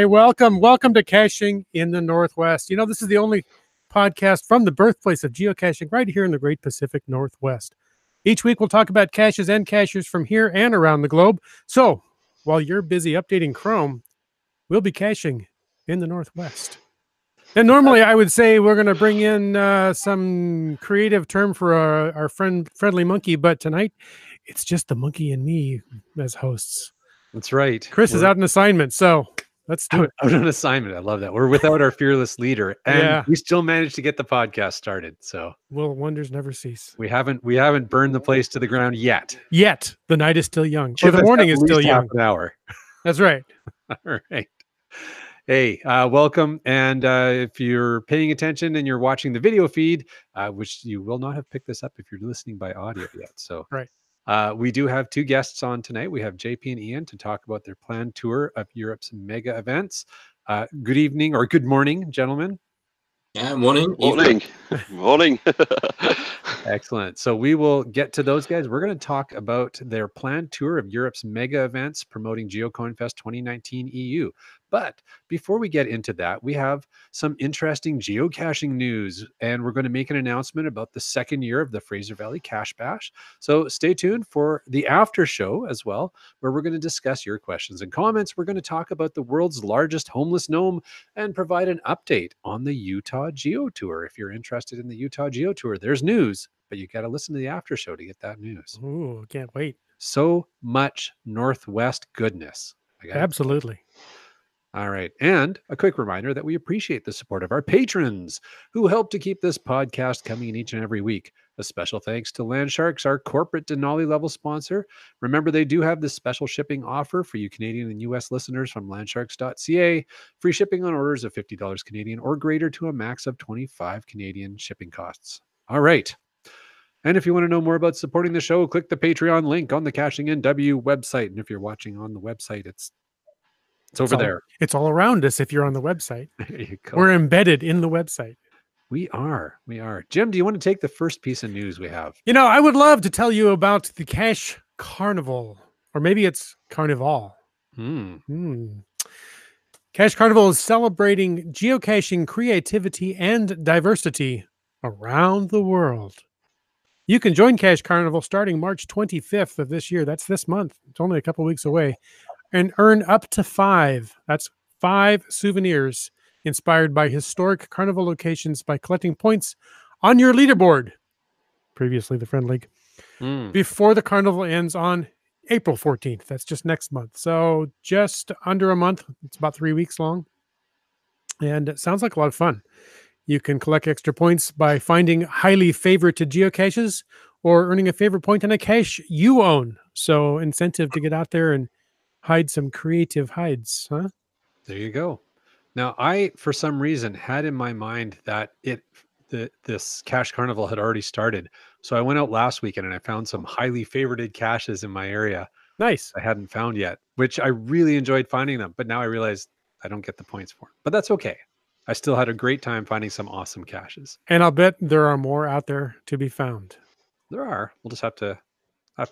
Hey, welcome to Caching in the Northwest. You know, this is the only podcast from the birthplace of geocaching right here in the Great Pacific Northwest. Each week we'll talk about caches and cachers from here and around the globe. So while you're busy updating Chrome, we'll be caching in the Northwest. And normally I would say we're going to bring in some creative term for our friendly monkey, but tonight it's just the monkey and me as hosts. That's right. Chris is out on assignment, so let's do it. Out on assignment. I love that. We're without our fearless leader, and we still managed to get the podcast started. So wonders never cease. We haven't burned the place to the ground yet. Yet the night is still young, or the morning is still young. Half an hour. That's right. All right. Hey, welcome. And if you're paying attention and you're watching the video feed, which you will not have picked this up if you're listening by audio yet. So right. We do have two guests on tonight. We have JP and Ian to talk about their planned tour of Europe's mega events. Good evening or good morning, gentlemen. Yeah, morning. Morning. Excellent. So we will get to those guys. We're going to talk about their planned tour of Europe's mega events promoting GeoCoinfest 2019 EU. But before we get into that, we have some interesting geocaching news, and we're going to make an announcement about the second year of the Fraser Valley Cache Bash. So stay tuned for the after show as well, where we're going to discuss your questions and comments. We're going to talk about the world's largest homeless gnome and provide an update on the Utah Geo Tour. If you're interested in the Utah Geo Tour, there's news, but you got to listen to the after show to get that news. Ooh, can't wait. So much Northwest goodness. Absolutely. All right. And a quick reminder that we appreciate the support of our patrons who help to keep this podcast coming in each and every week. A special thanks to Landsharks, our corporate Denali level sponsor. Remember, they do have this special shipping offer for you Canadian and US listeners from landsharks.ca. Free shipping on orders of $50 Canadian or greater to a max of 25 Canadian shipping costs. All right. And if you want to know more about supporting the show, click the Patreon link on the Caching NW website. And if you're watching on the website, it's over there. It's all around us if you're on the website. There you go. We're embedded in the website. We are. Jim, do you want to take the first piece of news we have? You know, I would love to tell you about the Cache Carnival, or maybe it's Carnival. Cache Carnival is celebrating geocaching creativity and diversity around the world. You can join Cache Carnival starting March 25th of this year. That's this month. It's only a couple weeks away. And earn up to 5 souvenirs inspired by historic carnival locations by collecting points on your leaderboard, previously the Friend League, before the carnival ends on April 14th. That's just next month. So just under a month. It's about 3 weeks long. And it sounds like a lot of fun. You can collect extra points by finding highly favorited geocaches or earning a favorite point on a cache you own. So incentive to get out there and hide some creative hides, huh? There you go. Now, I, for some reason, had in my mind that this Cache Carnival had already started. So I went out last weekend and I found some highly favorited caches in my area. Nice. I hadn't found yet, which I really enjoyed finding them. But now I realize I don't get the points for them. But that's okay. I still had a great time finding some awesome caches. And I'll bet there are more out there to be found. There are. We'll just have to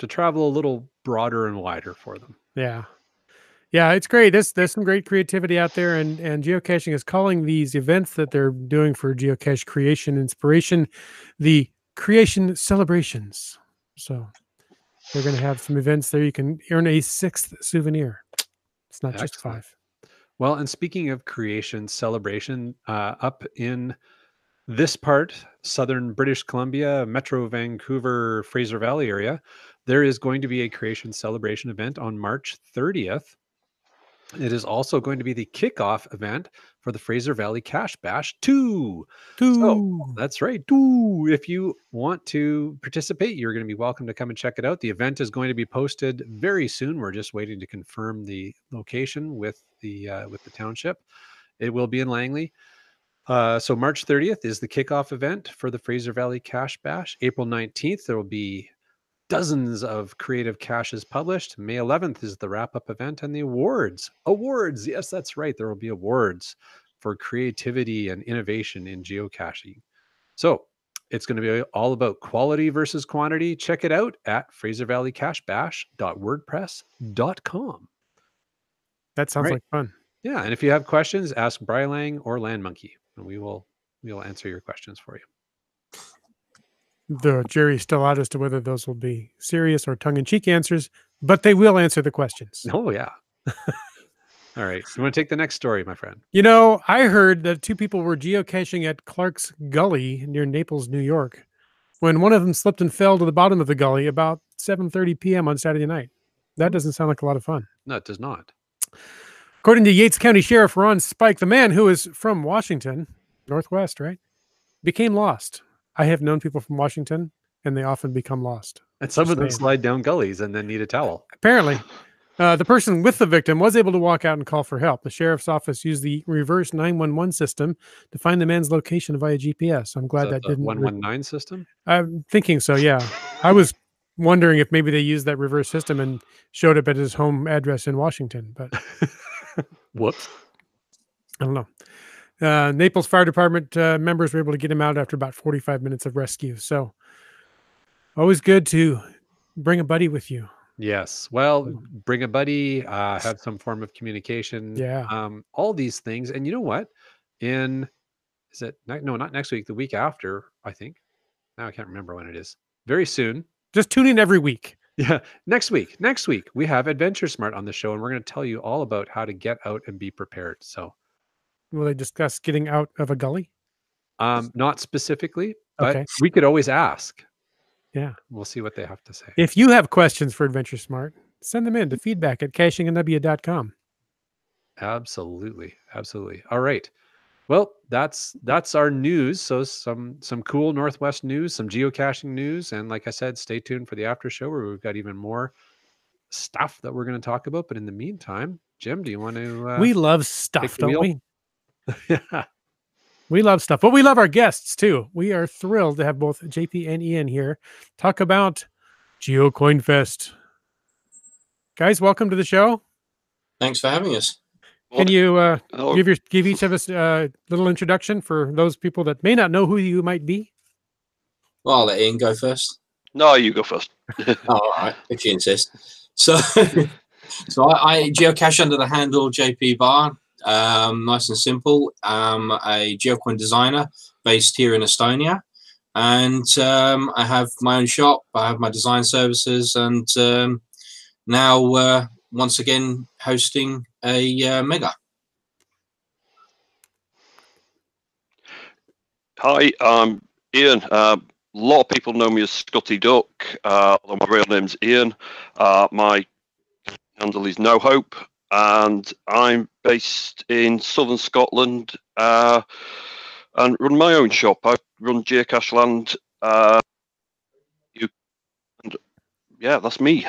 travel a little broader and wider for them. Yeah. Yeah, it's great. There's some great creativity out there, and geocaching is calling these events that they're doing for geocache creation inspiration the creation celebrations. So they're going to have some events there. You can earn a 6th souvenir. It's not just 5. Well, and speaking of creation celebration, up in this part, southern British Columbia, Metro Vancouver, Fraser Valley area, there is going to be a creation celebration event on March 30th. It is also going to be the kickoff event for the Fraser Valley Cache Bash 2. So, that's right. 2. If you want to participate, you're going to be welcome to come and check it out. The event is going to be posted very soon. We're just waiting to confirm the location with the township. It will be in Langley. So March 30th is the kickoff event for the Fraser Valley Cache Bash. April 19th, there will be dozens of creative caches published. May 11th is the wrap-up event and the awards. Awards, yes, that's right. There will be awards for creativity and innovation in geocaching. So it's going to be all about quality versus quantity. Check it out at fraservalleycachebash.wordpress.com. That sounds like fun. Yeah, and if you have questions, ask Brylang or Land Monkey, and we will answer your questions for you. The jury's still out as to whether those will be serious or tongue-in-cheek answers, but they will answer the questions. Oh yeah. All right. You want to take the next story, my friend? You know, I heard that 2 people were geocaching at Clark's Gully near Naples, New York, when one of them slipped and fell to the bottom of the gully about 7:30 p.m. on Saturday night. That doesn't sound like a lot of fun. No, it does not. According to Yates County Sheriff Ron Spike, the man who is from Washington, Northwest, right, became lost. I have known people from Washington, and they often become lost. And some Just of them saying. slide down gullies and then need a towel. Apparently, the person with the victim was able to walk out and call for help. The sheriff's office used the reverse 911 system to find the man's location via GPS. I'm glad So that the didn't. 119 system? I'm thinking so, yeah. I was wondering if maybe they used that reverse system and showed up at his home address in Washington, but Whoops. I don't know. Naples Fire Department members were able to get him out after about 45 minutes of rescue. So always good to bring a buddy with you. Yes. Well, bring a buddy, have some form of communication. Yeah. All these things. And you know what? Is it no, not next week, the week after, I think. Now I can't remember when it is. Very soon. Just tune in every week. Yeah. Next week, we have Adventure Smart on the show, and we're going to tell you all about how to get out and be prepared. So Will they discuss getting out of a gully? not specifically, but Okay. we could always ask. Yeah. We'll see what they have to say. If you have questions for Adventure Smart, send them in to feedback@cachingandw.com. Absolutely. Absolutely. All right. Well, that's our news. So some cool Northwest news, some geocaching news, and like I said, stay tuned for the after show where we've got even more stuff that we're going to talk about. But in the meantime, Jim, do you want to? We love stuff, the don't wheel? we? Yeah. We love stuff, but we love our guests too. We are thrilled to have both JP and Ian here talk about GeoCoinfest. Guys, welcome to the show. Thanks for having us. Can you give each of us a little introduction for those people that may not know who you might be? Well, I'll let Ian go first. No, you go first. All right, if you insist. So, I geocache under the handle JP Bar. Nice and simple. I'm a geocoin designer based here in Estonia, and I have my own shop. I have my design services, and now once again hosting a mega. Hi, I'm Ian. A lot of people know me as Scotty Duck, although my real name's Ian. My handle is No Hope, and I'm based in southern Scotland and run my own shop. I run Geocache Land. And yeah, that's me.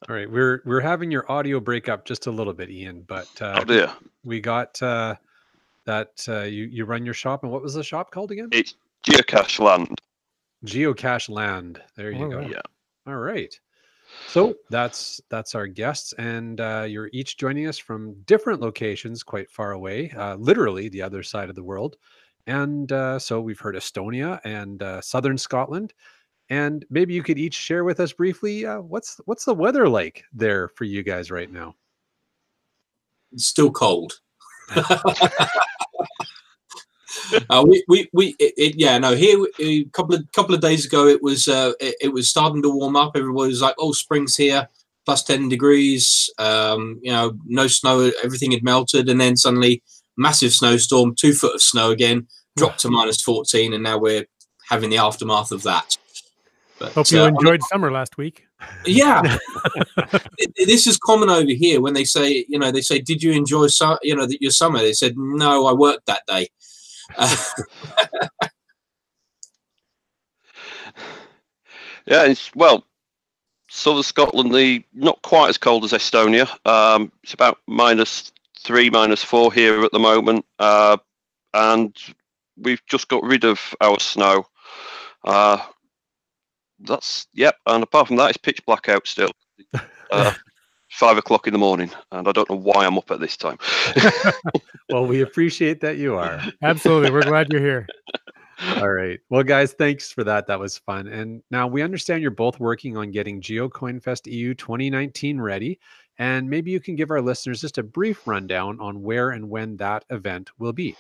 All right, we're having your audio break up just a little bit, Ian, but Oh dear. we got that you run your shop, and what was the shop called again? It's Geocache Land. Geocache Land. There you go. Yeah. All right. So that's our guests, and you're each joining us from different locations, quite far away, literally the other side of the world. And so we've heard Estonia and southern Scotland. And maybe you could each share with us briefly what's the weather like there for you guys right now? It's still cold. Here a couple of days ago it was starting to warm up. Everybody was like, oh, spring's here, plus 10 degrees, no snow, everything had melted, and then suddenly massive snowstorm, 2 foot of snow again, dropped to minus 14, and now we're having the aftermath of that. But, hope you enjoyed summer last week. Yeah. This is common over here when they say, did you enjoy your summer? They said, no, I worked that day. Yeah, southern Scotland, not quite as cold as Estonia. It's about -3, -4 here at the moment, and we've just got rid of our snow. And apart from that, it's pitch black out still. 5 o'clock in the morning, and I don't know why I'm up at this time. Well, we appreciate that you are. Absolutely. We're glad you're here. All right. Well, guys, thanks for that. That was fun. And now we understand you're both working on getting GeoCoinfest EU 2019 ready. And maybe you can give our listeners just a brief rundown on where and when that event will be.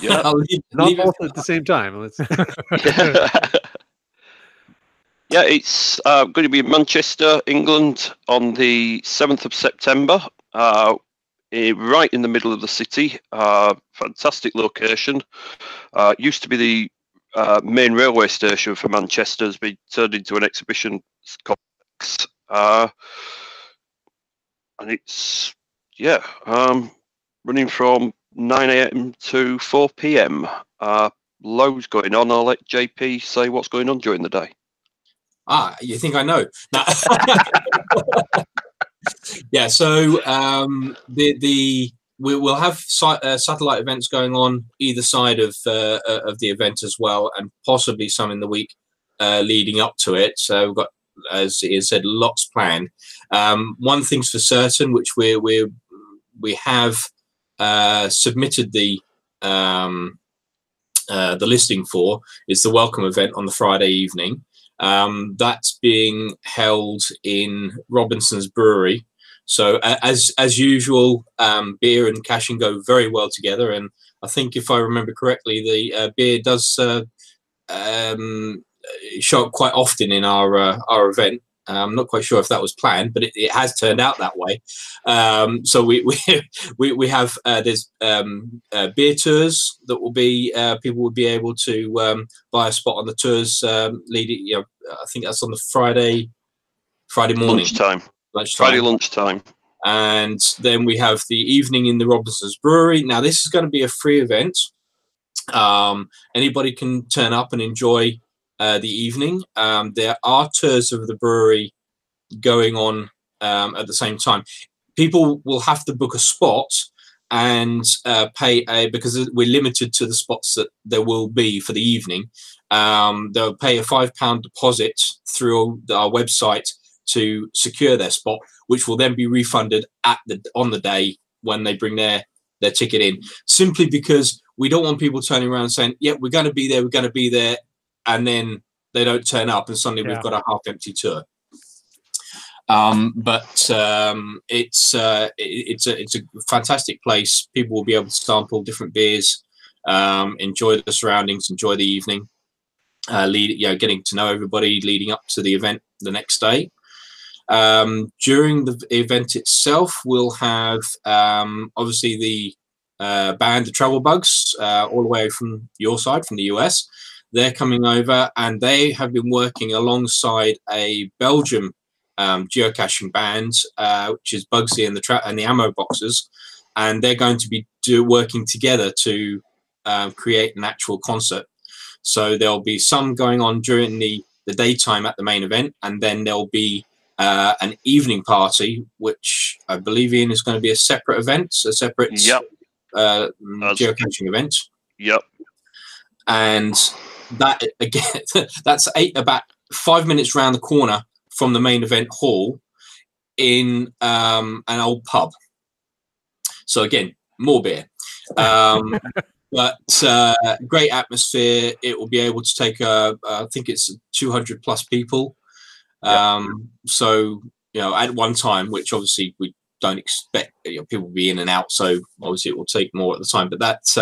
Yeah. Not both at the same time. Let's Yeah, it's going to be in Manchester, England, on the 7th of September, right in the middle of the city. Fantastic location. Used to be the main railway station for Manchester, has been turned into an exhibition complex. And it's, running from 9 a.m. to 4 p.m. Loads going on. I'll let JP say what's going on during the day. You think I know? No. Yeah, so we'll have satellite events going on either side of the event as well, and possibly some in the week leading up to it. So we've got, as Ian said, lots planned. One thing's for certain, which we have submitted the listing for, is the welcome event on the Friday evening. That's being held in Robinson's Brewery. So as usual, beer and caching go very well together. And I think, if I remember correctly, the beer does show up quite often in our event. I'm not quite sure if that was planned, but it has turned out that way. So we have there's beer tours that will be people will be able to buy a spot on the tours leading. I think that's on the Friday morning, lunchtime. Friday lunchtime. And then we have the evening in the Robinson's Brewery. Now this is going to be a free event. Anybody can turn up and enjoy the evening. There are tours of the brewery going on at the same time. People will have to book a spot and pay because we're limited to the spots that there will be for the evening. They'll pay a £5 deposit through our website to secure their spot, which will then be refunded on the day when they bring their ticket in. Simply because we don't want people turning around saying, "Yeah, we're going to be there," and then they don't turn up, and suddenly we've got a half-empty tour. But it's a fantastic place. People will be able to sample different beers, enjoy the surroundings, enjoy the evening, getting to know everybody leading up to the event the next day. During the event itself, we'll have obviously the band, the Travel Bugs, all the way from your side, from the US. They're coming over, and they have been working alongside a Belgium geocaching band, which is Bugsy and the Ammo Boxers, and they're going to be working together to create an actual concert. So there'll be some going on during the daytime at the main event, and then there'll be an evening party, which I believe, Ian, is going to be a separate event, a separate geocaching event. Yep. And that, again, that's about 5 minutes round the corner from the main event hall in an old pub. So again, more beer. But great atmosphere. It will be able to take I think it's 200 plus people. So, at one time, which obviously we don't expect, people will be in and out. So obviously it will take more at the time, but that's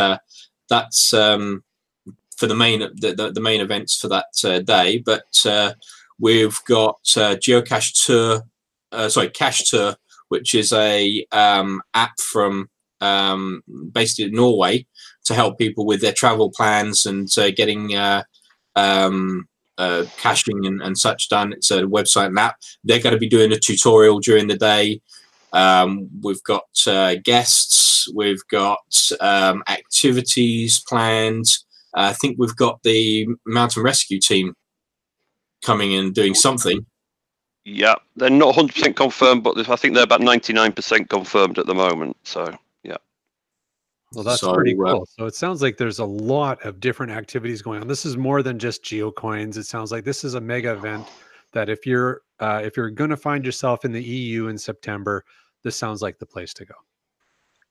for the main events for that day. But we've got Cache Tour, which is a app from based in Norway to help people with their travel plans and getting caching and such done. It's a website and app. They're going to be doing a tutorial during the day. We've got guests. We've got activities planned. I think we've got the mountain rescue team coming in and doing something. Yeah, they're not 100% confirmed, but I think they're about 99% confirmed at the moment. So, yeah. Well, that's pretty cool. So it sounds like there's a lot of different activities going on. This is more than just GeoCoins. It sounds like this is a mega event that if you're going to find yourself in the EU in September, this sounds like the place to go.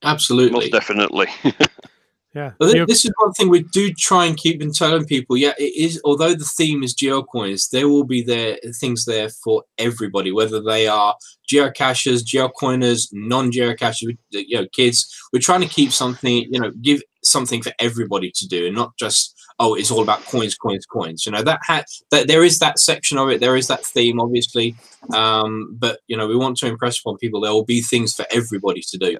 Absolutely. Most definitely. Yeah. This is one thing we do try and keep in telling people. Yeah, it is. Although the theme is geocoins, there will be things there for everybody, whether they are geocachers, geocoiners, non-geocachers, kids. We're trying to keep something, give something for everybody to do, and not just, oh, it's all about coins, coins, coins. That there is that section of it. There is that theme, obviously, but we want to impress upon people. There will be things for everybody to do.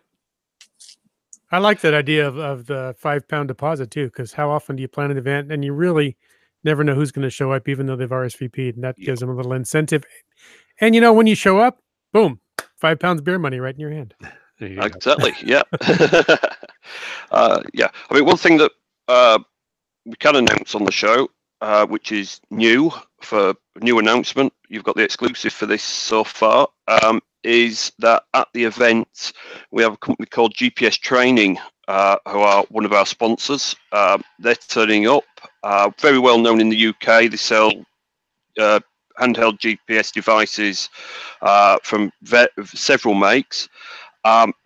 I like that idea of the £5 deposit too, because how often do you plan an event and you really never know who's going to show up, even though they've RSVP'd, and that gives them a little incentive. And when you show up, boom, £5 beer money right in your hand. Exactly. Yeah. Yeah. I mean, one thing that we can announce on the show, which is new announcement. You've got the exclusive for this so far. Is that at the event we have a company called GPS Training, who are one of our sponsors. They're turning up. Very well known in the UK. They sell handheld GPS devices from several makes.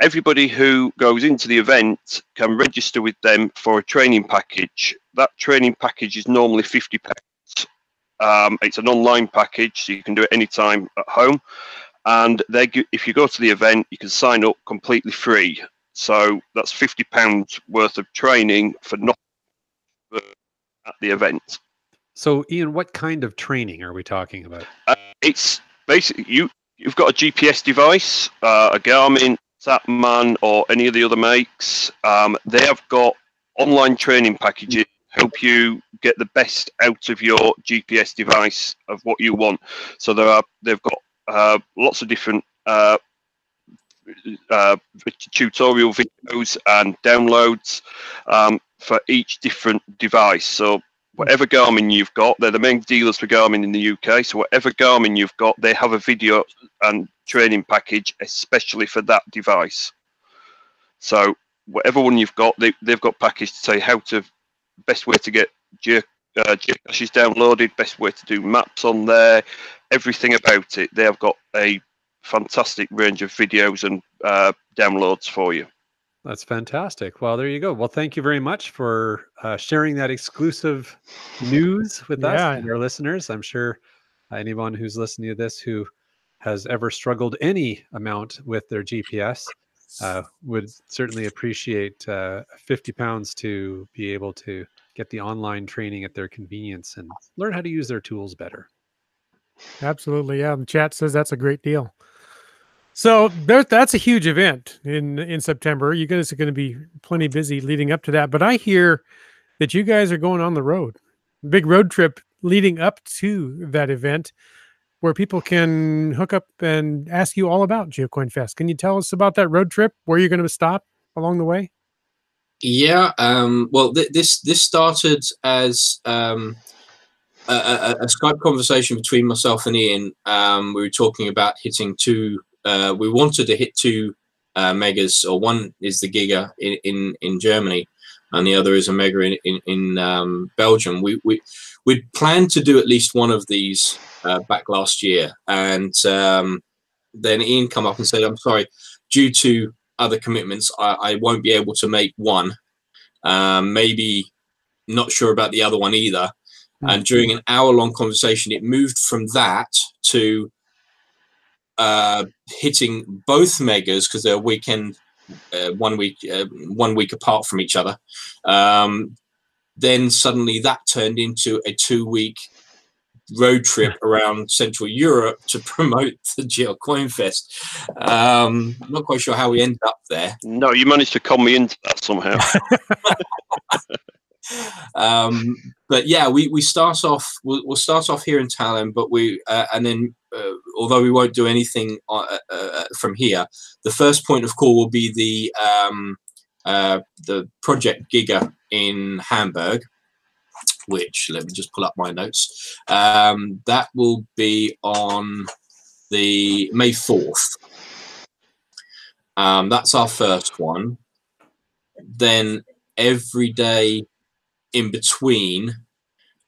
Everybody who goes into the event can register with them for a training package. That training package is normally £50. It's an online package, so you can do it anytime at home. And if you go to the event, you can sign up completely free. So that's £50 worth of training for nothing at the event. So, Ian, what kind of training are we talking about? It's basically you've got a GPS device, a Garmin, Satman, or any of the other makes. They have got online training packages to help you get the best out of your GPS device of what you want. So they've got lots of different tutorial videos and downloads for each different device. So whatever Garmin you've got, they're the main dealers for Garmin in the UK. So whatever Garmin you've got, they have a video and training package especially for that device. So whatever one you've got, they've got package to say best way to get geocaches downloaded, best way to do maps on there, everything about it. They have got a fantastic range of videos and downloads for you. That's fantastic. Well, there you go. Well, thank you very much for sharing that exclusive news with us and our listeners. I'm sure anyone who's listening to this who has ever struggled any amount with their GPS would certainly appreciate £50 to be able to get the online training at their convenience and learn how to use their tools better. Absolutely. Yeah. The chat says that's a great deal. So that's a huge event in September. You guys are going to be plenty busy leading up to that. But I hear that you guys are going on the road, big road trip leading up to that event where people can hook up and ask you all about GeoCoinfest. Can you tell us about that road trip, where you're going to stop along the way? Yeah. Well, this started as a Skype conversation between myself and Ian. We were talking about hitting two. We wanted to hit two megas, or one is the Giga in Germany, and the other is a mega in Belgium. We'd planned to do at least one of these back last year, and then Ian come up and said, "I'm sorry, due to other commitments, I won't be able to make one. Maybe not sure about the other one either." And during an hour-long conversation, it moved from that to hitting both megas, because they're weekend, 1 week apart from each other. Then suddenly that turned into a 2-week road trip around Central Europe to promote the GeoCoinfest. Not quite sure how we ended up there. No, you managed to con me into that somehow. But yeah, we start off. We'll start off here in Tallinn, but and then although we won't do anything from here, the first point of call will be the Project Giga in Hamburg, which, let me just pull up my notes. That will be on the May 4th. That's our first one. Then every day in between,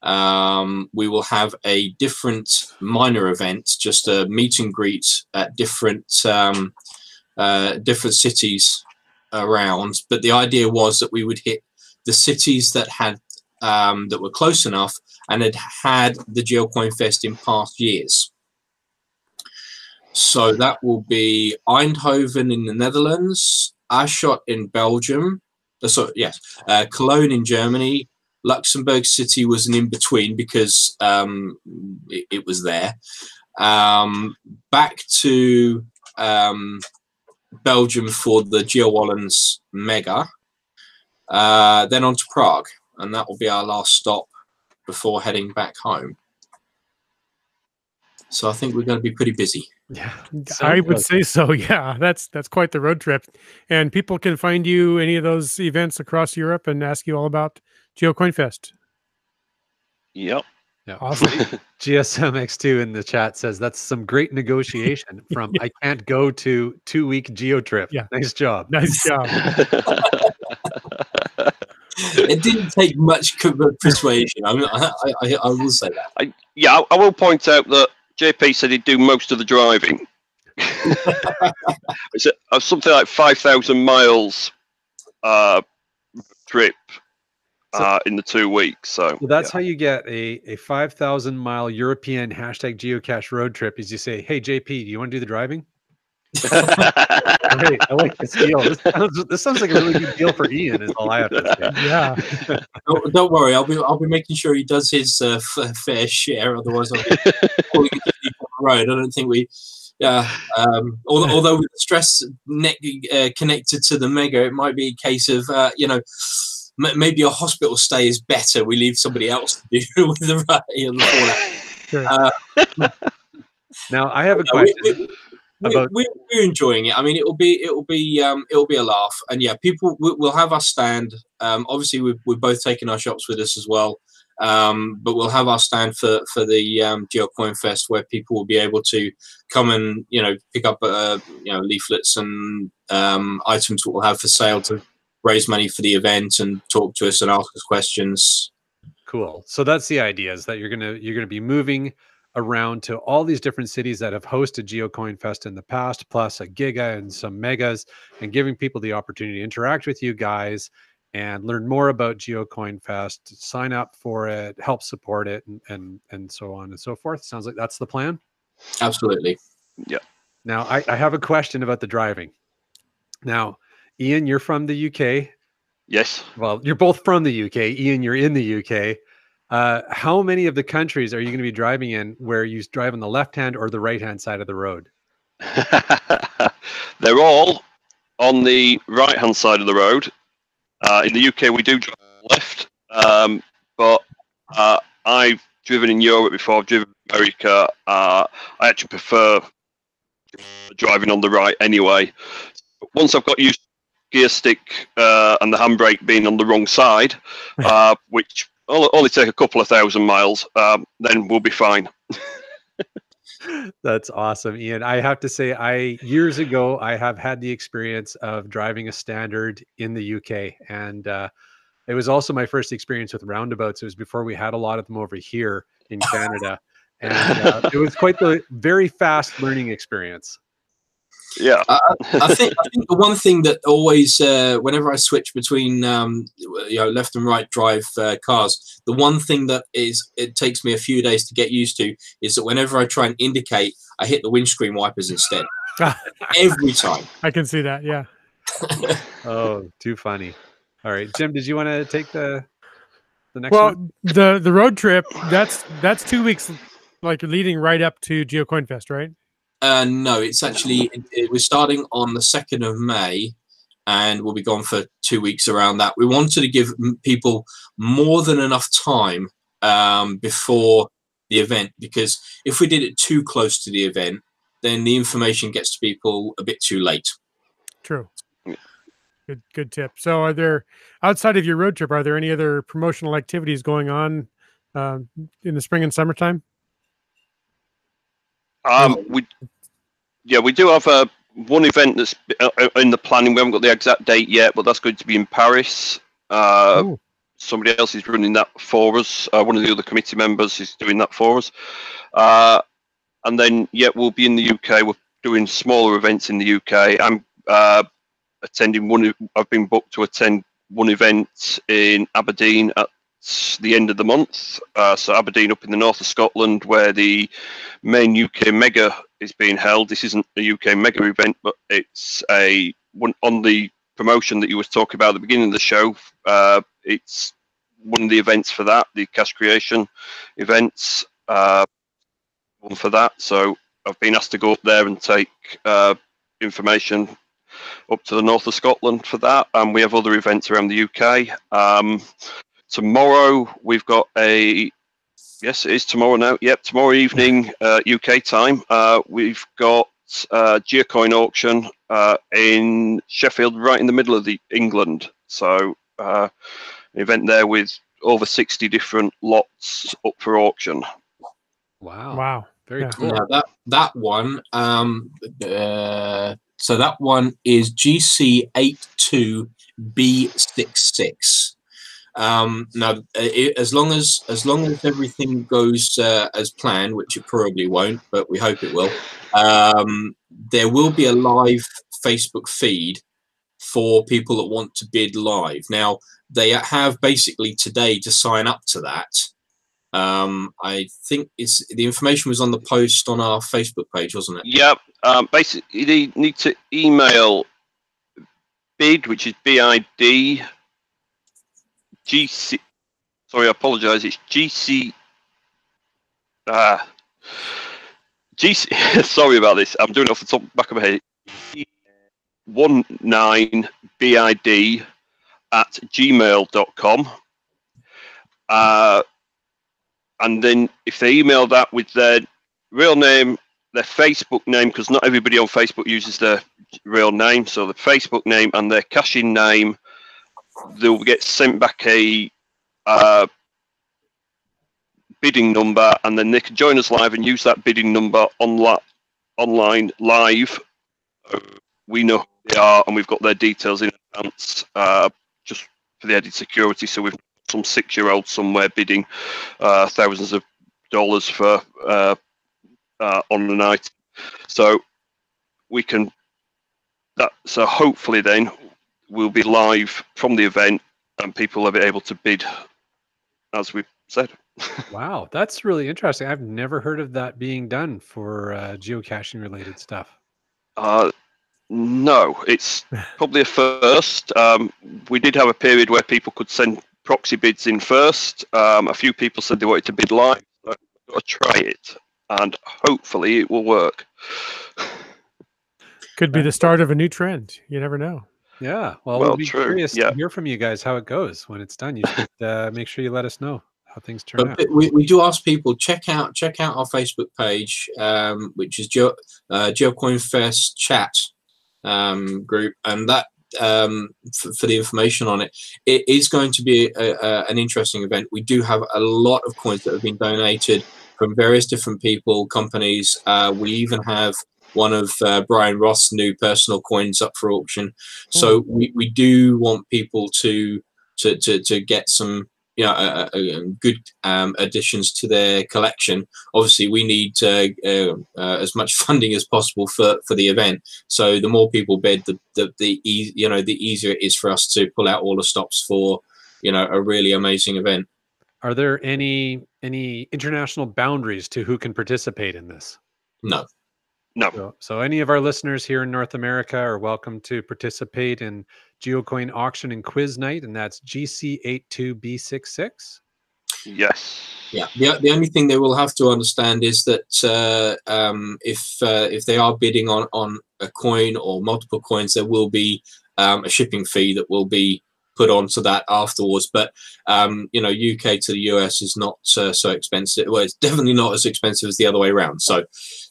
we will have a different minor event, just a meet and greet at different cities around. But the idea was that we would hit the cities that had that were close enough and had the GeoCoinfest in past years. So that will be Eindhoven in the Netherlands, Aschot in Belgium, Cologne in Germany. Luxembourg City was an in-between because it was there. Back to Belgium for the GeoWallens Mega. Then on to Prague, and that will be our last stop before heading back home. So I think we're going to be pretty busy. Yeah, I would say so. Yeah, that's quite the road trip. And people can find you any of those events across Europe and ask you all about GeoCoinfest. Yep. Yeah. Awesome. GSMX2 in the chat says that's some great negotiation from I can't go to 2-week geo trip. Yeah. Nice job. Nice job. It didn't take much persuasion. I will say that. I will point out that JP said he'd do most of the driving. It's something like 5,000 miles trip in the 2 weeks. So that's how you get a 5,000-mile European #geocache road trip. Is you say, "Hey JP, do you want to do the driving?" Great, I like this deal. This sounds like a really good deal for Ian. Is all I have to say. Yeah. Don't worry. I'll be making sure he does his fair share. Otherwise, I'll be calling it on the road. I don't think we. Yeah. Although with the stress connected to the Mega, it might be a case of maybe a hospital stay is better. We leave somebody else to do with the fallout. Sure. Now I have a question. We're enjoying it. I mean, it'll be a laugh, and yeah, people will have our stand. Obviously, we've both taken our shops with us as well, but we'll have our stand for the GeoCoinfest, where people will be able to come and pick up leaflets and items that we'll have for sale to raise money for the event and talk to us and ask us questions. Cool. So that's the idea, is that you're gonna be moving around to all these different cities that have hosted GeoCoinfest in the past, plus a Giga and some Megas, and giving people the opportunity to interact with you guys and learn more about GeoCoinfest, sign up for it, help support it, and so on and so forth. Sounds like that's the plan. Absolutely. Yeah. Now I have a question about the driving. Now, Ian, you're from the UK. Yes. Well, you're both from the UK. Ian, you're in the UK. How many of the countries are you going to be driving in where you drive on the left-hand or the right-hand side of the road? They're all on the right-hand side of the road. In the UK, we do drive left, but I've driven in Europe before. I've driven in America. I actually prefer driving on the right anyway. Once I've got used to the gear stick and the handbrake being on the wrong side, which only take a couple of 1,000 miles, then we'll be fine. That's awesome, Ian. I have to say, years ago, I have had the experience of driving a standard in the UK, and it was also my first experience with roundabouts. It was before we had a lot of them over here in Canada, and it was quite the very fast learning experience. Yeah, I think the one thing that always, whenever I switch between left and right drive cars, the one thing that it takes me a few days to get used to is that whenever I try and indicate, I hit the windscreen wipers instead. Every time. I can see that. Yeah. Oh, too funny. All right, Jim, did you want to take the next well, one? the road trip, that's 2 weeks, like leading right up to GeoCoinfest, right? No, it's actually we're starting on the 2nd of May, and we'll be gone for 2 weeks around that. We wanted to give people more than enough time before the event, because if we did it too close to the event, then the information gets to people a bit too late. True. Good tip. So are there, outside of your road trip, are there any other promotional activities going on in the spring and summertime? We do have one event that's in the planning. We haven't got the exact date yet, but that's going to be in Paris. Somebody else is running that for us. One of the other committee members is doing that for us. And then, we'll be in the UK. We're doing smaller events in the UK. I'm attending one. I've been booked to attend one event in Aberdeen at the end of the month. So Aberdeen up in the north of Scotland, where the main UK Mega is being held. This isn't a UK Mega event, but it's a one on the promotion that you were talking about at the beginning of the show. It's one of the events for that, the cash creation events. One for that. So I've been asked to go up there and take information up to the north of Scotland for that. And we have other events around the UK. Tomorrow we've got yes, it is tomorrow now. Yep, tomorrow evening UK time. We've got GeoCoin auction in Sheffield, right in the middle of England. So an event there with over 60 different lots up for auction. Wow. Very cool. Now that one, so that one is GC82B66. Now, as long as everything goes as planned, which it probably won't, but we hope it will, there will be a live Facebook feed for people that want to bid live. Now, they have basically today to sign up to that. I think the information was on the post on our Facebook page, wasn't it? Yep. Basically, you need to email bid, which is BID, GC. Sorry, I apologise. It's GC. GC. Sorry about this. I'm doing it off the top back of my head. 19bid@gmail.com. And then if they email that with their real name, their Facebook name, because not everybody on Facebook uses their real name, so the Facebook name and their cash-in name, they'll get sent back a bidding number, and then they can join us live and use that bidding number online live. We know who they are, and we've got their details in advance, just for the added security. So we've some 6-year-old somewhere bidding thousands of dollars for on an item. So we can so hopefully then we'll be live from the event and people will be able to bid as we said. Wow, that's really interesting. I've never heard of that being done for geocaching related stuff. No, it's probably a first. We did have a period where people could send proxy bids in first. A few people said they wanted to bid live. So I've got to try it, and hopefully it will work. Could be the start of a new trend. You never know. Yeah, well, we'll be curious to hear from you guys how it goes when it's done. You should make sure you let us know how things turn out. We do ask people check out our Facebook page, which is GeoCoinfest chat group, and that for the information on it. It is going to be an interesting event. We do have a lot of coins that have been donated from various different people, companies. We even have one of Brian Roth's new personal coins up for auction. So we do want people to get some good additions to their collection. Obviously, we need as much funding as possible for the event. So the more people bid, the easier it is for us to pull out all the stops for a really amazing event. Are there any international boundaries to who can participate in this? No. So any of our listeners here in North America are welcome to participate in GeoCoin auction and quiz night, and that's GC82B66. Yes. Yeah. The only thing they will have to understand is that if they are bidding on a coin or multiple coins, there will be a shipping fee that will be put onto that afterwards. But UK to the US is not so expensive. Well, it's definitely not as expensive as the other way around. So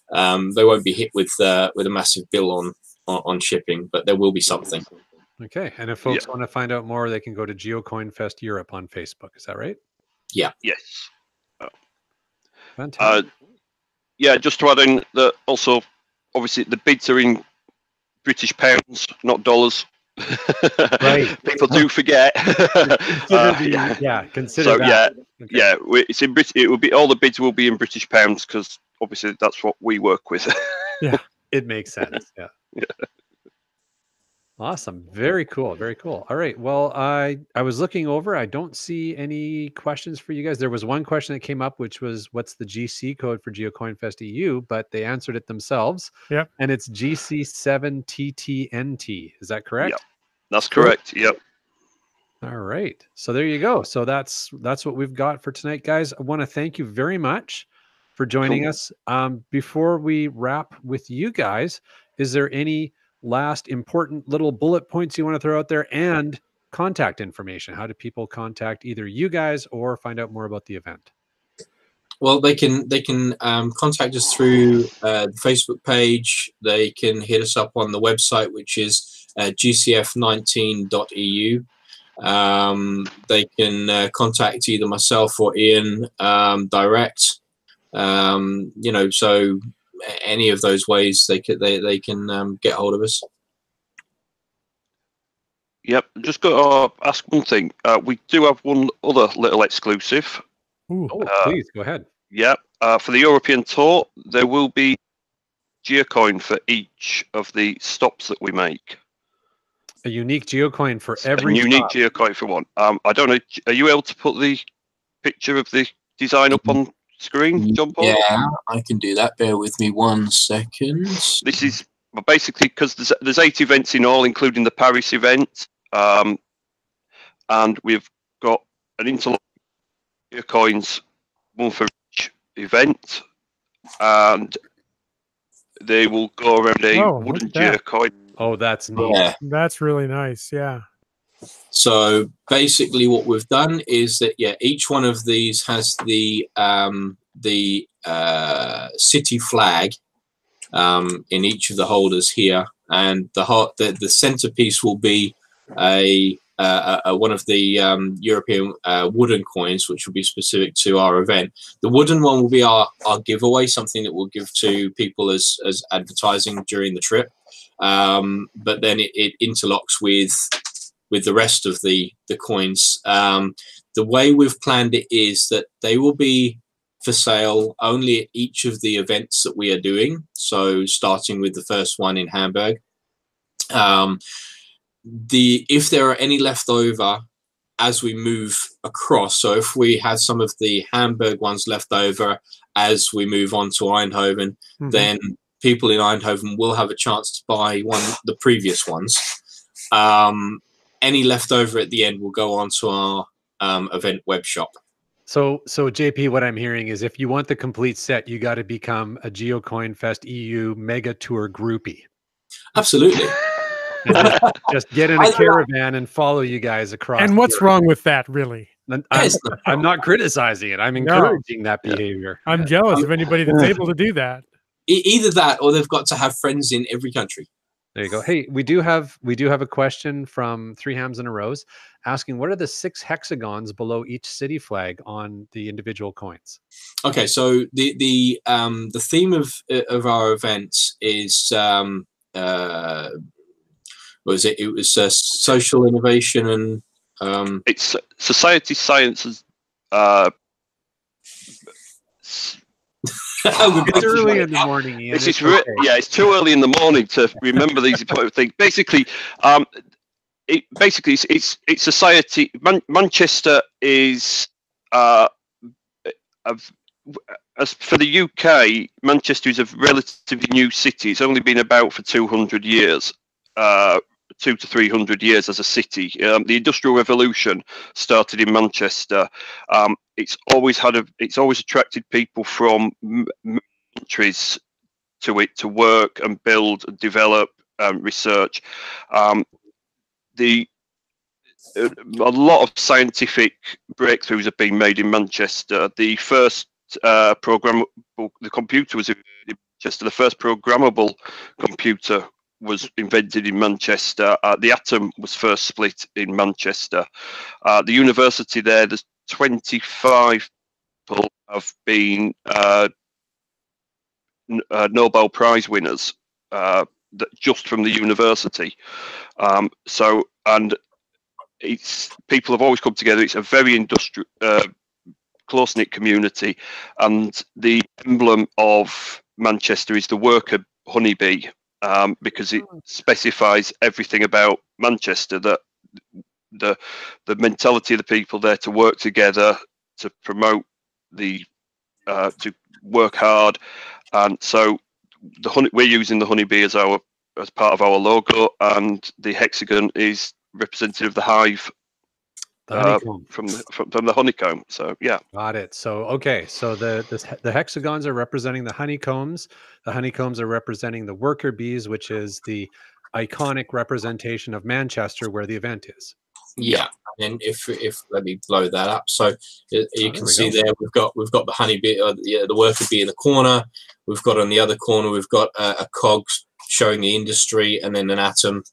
they won't be hit with a massive bill on shipping, but there will be something. Okay, and if folks want to find out more, they can go to GeoCoinfest Europe on Facebook. Is that right? Yeah. Yes. Fantastic. Just to add in that also, obviously, the bids are in British pounds, not dollars. Right. People do forget. Consider that. It's in it will be all the bids will be in British pounds because obviously that's what we work with. Yeah, it makes sense. Yeah. Awesome. Very cool. Very cool. All right. Well, I was looking over. I don't see any questions for you guys. There was one question that came up, which was, what's the GC code for GeoCoinfest EU? But they answered it themselves. Yep. And it's GC7TTNT. Is that correct? Yep. That's correct. Yep. All right. So there you go. So that's what we've got for tonight, guys. I want to thank you very much for joining us. Before we wrap with you guys, is there any last important little bullet points you want to throw out there, and contact information? How do people contact either you guys or find out more about the event? Well, they can contact us through the Facebook page. They can hit us up on the website, which is gcf19.eu. They can contact either myself or Ian direct. You know, so any of those ways they can get hold of us. Yep. Just got to ask one thing. We do have one other little exclusive. Ooh. Oh, please go ahead. Yep. For the European tour, there will be GeoCoin for each of the stops that we make. A unique GeoCoin for every A unique stop. GeoCoin for one. I don't know. Are you able to put the picture of the design up on screen, John Paul? Yeah, I can do that. Bear with me 1 second. This is basically because there's 8 events in all, including the Paris event, and we've got an interlock GeoCoins, one for each event, and they will go around a wooden GeoCoin. Oh, that's neat. Yeah. That's really nice. Yeah. So basically, what we've done is that each one of these has the city flag in each of the holders here, and the centerpiece will be a one of the European wooden coins, which will be specific to our event. The wooden one will be our giveaway, something that we'll give to people as advertising during the trip. But then it interlocks with the rest of the coins. The way we've planned it is that they will be for sale only at each of the events that we are doing. So starting with the first one in Hamburg. If there are any left over as we move across, so if we had some of the Hamburg ones left over as we move on to Eindhoven, then people in Eindhoven will have a chance to buy the previous ones. Any left over at the end will go on to our event web shop. So JP, what I'm hearing is if you want the complete set, you got to become a GeoCoinfest EU mega tour groupie. Absolutely. Just get in a caravan and follow you guys across. And what's wrong with that, really? I'm not criticizing it. I'm encouraging that behavior. I'm jealous of anybody that's able to do that. Either that, or they've got to have friends in every country. There you go. Hey, we do have a question from Three Hams and a Rose asking, what are the 6 hexagons below each city flag on the individual coins? Okay, so the theme of our event is what was it? It was social innovation and it's society sciences. It's early in the morning, Ian. It's too early in the morning to remember these important things. Basically, it's society. Manchester is as for the UK, Manchester is a relatively new city. It's only been about for 200 years. 200 to 300 years as a city. The Industrial Revolution started in Manchester. It's always attracted people from countries to it to work and build and develop research. A lot of scientific breakthroughs have been made in Manchester. The first the computer was in Manchester. The first programmable computer was invented in Manchester. The atom was first split in Manchester. The university there's 25 people have been Nobel Prize winners just from the university. And it's people have always come together. It's a very industrial, close-knit community, and the emblem of Manchester is the worker honeybee. because it specifies everything about Manchester, that the mentality of the people there to work together, to promote the to work hard. And so we're using the honeybee as part of our logo, and the hexagon is representative of the hive The honeycomb. from the honeycomb. So yeah. Got it. So okay, so the hexagons are representing the honeycombs. The honeycombs are representing the worker bees, which is the iconic representation of Manchester where the event is. Yeah, and if let me blow that up, so you can see there we've got the honeybee, the worker bee in the corner. We've got on the other corner, we've got a cog showing the industry, and then an atom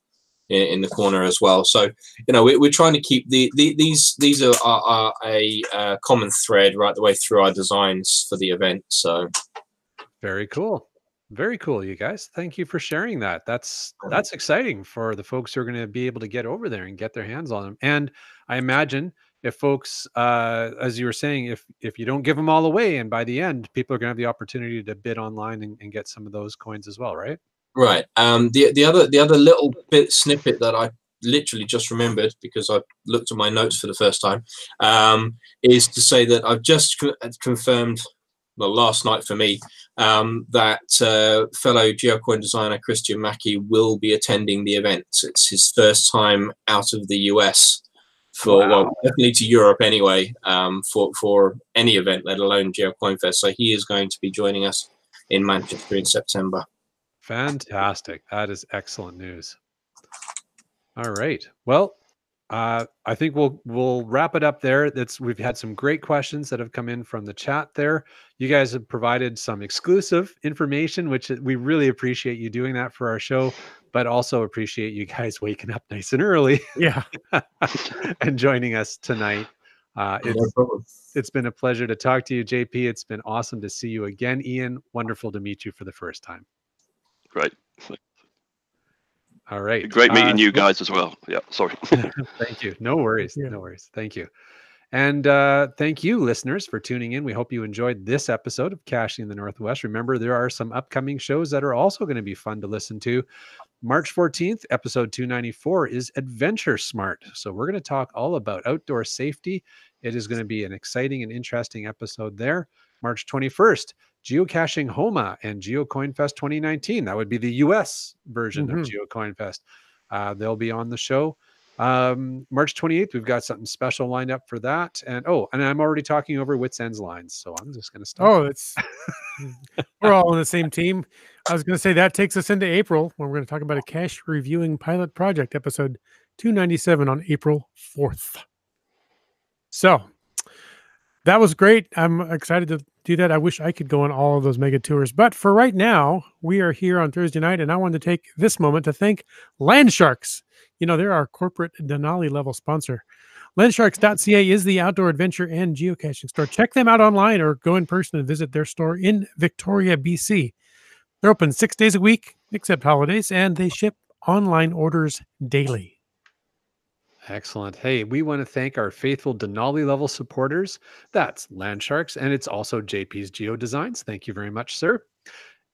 in the corner as well. So we're trying to keep these are a common thread right the way through our designs for the event. So very cool. Very cool, you guys. Thank you for sharing that. That's exciting for the folks who are going to be able to get over there and get their hands on them. And I imagine if folks, as you were saying, if you don't give them all away, and by the end, people are going to have the opportunity to bid online and get some of those coins as well, right? Right. The other little bit snippet that I literally just remembered because I looked at my notes for the first time is to say that I've just confirmed, well, last night for me, that fellow GeoCoin designer Christian Mackey will be attending the event. It's his first time out of the US well, definitely to Europe anyway, for any event, let alone GeoCoinfest. So he is going to be joining us in Manchester in September. Fantastic. That is excellent news. All right. Well, I think we'll wrap it up there. We've had some great questions that have come in from the chat there. You guys have provided some exclusive information, which we really appreciate you doing that for our show, but also appreciate you guys waking up nice and early. Yeah. And joining us tonight. It's been a pleasure to talk to you, JP. It's been awesome to see you again, Ian. Wonderful to meet you for the first time. Great. All right. Great meeting you guys as well. Yeah, sorry. Thank you. No worries. Yeah. No worries. Thank you. And thank you, listeners, for tuning in. We hope you enjoyed this episode of Caching in the Northwest. Remember, there are some upcoming shows that are also going to be fun to listen to. March 14th, episode 294 is Adventure Smart. So we're going to talk all about outdoor safety. It is going to be an exciting and interesting episode there. March 21st, Geocaching Homa and GeoCoinfest 2019. That would be the US version of GeoCoinfest. They'll be on the show. March 28th, we've got something special lined up for that. And I'm already talking over Wits End's lines, so I'm just going to stop. Oh, we're all on the same team. I was going to say that takes us into April when we're going to talk about a cache reviewing pilot project, episode 297 on April 4th. So that was great. I'm excited to do that. I wish I could go on all of those mega tours, but for right now, we are here on Thursday night, and I wanted to take this moment to thank Landsharks. They're our corporate Denali level sponsor. Landsharks.ca is the outdoor adventure and geocaching store. Check them out online or go in person and visit their store in Victoria, BC. They're open 6 days a week, except holidays, and they ship online orders daily. Excellent. Hey, we want to thank our faithful Denali level supporters. That's Landsharks, and it's also JP's Geo Designs. Thank you very much, sir.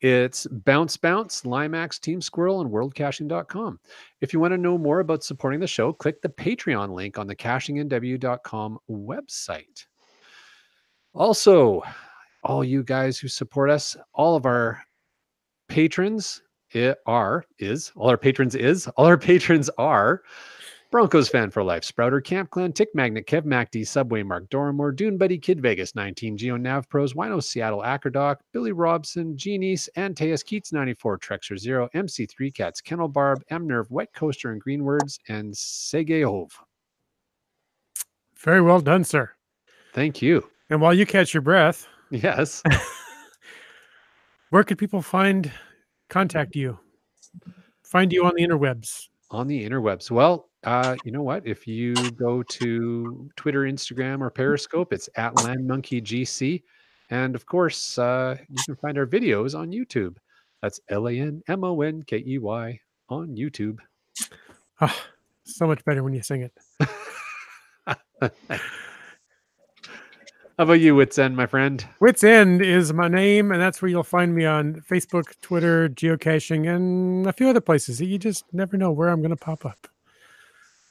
It's Bounce, Limax, Team Squirrel, and WorldCaching.com. If you want to know more about supporting the show, click the Patreon link on the CachingNW.com website. Also, all you guys who support us, all of our patrons are Broncos Fan for Life, Sprouter, Camp Clan, Tick Magnet, Kev MacD, Subway Mark, Doramore, Dune Buddy, Kid Vegas 19, Geo Nav Pros, Wino Seattle, Acrodoc, Billy Robson, Genies, Antaeus, Keats 94, Trexer 0, MC3 Cats, Kennel Barb, M Nerve, Wet Coaster and Green Words, and Segehove. Very well done, sir. Thank you. And while you catch your breath, yes, where could people contact you, find you on the interwebs? On the interwebs. Well, you know what? If you go to Twitter, Instagram, or Periscope, it's at LandMonkeyGC. And of course, you can find our videos on YouTube. That's LANMONKEY on YouTube. Oh, so much better when you sing it. How about you, Wits End, my friend? Wits End is my name, and that's where you'll find me on Facebook, Twitter, geocaching, and a few other places that you just never know where I'm going to pop up.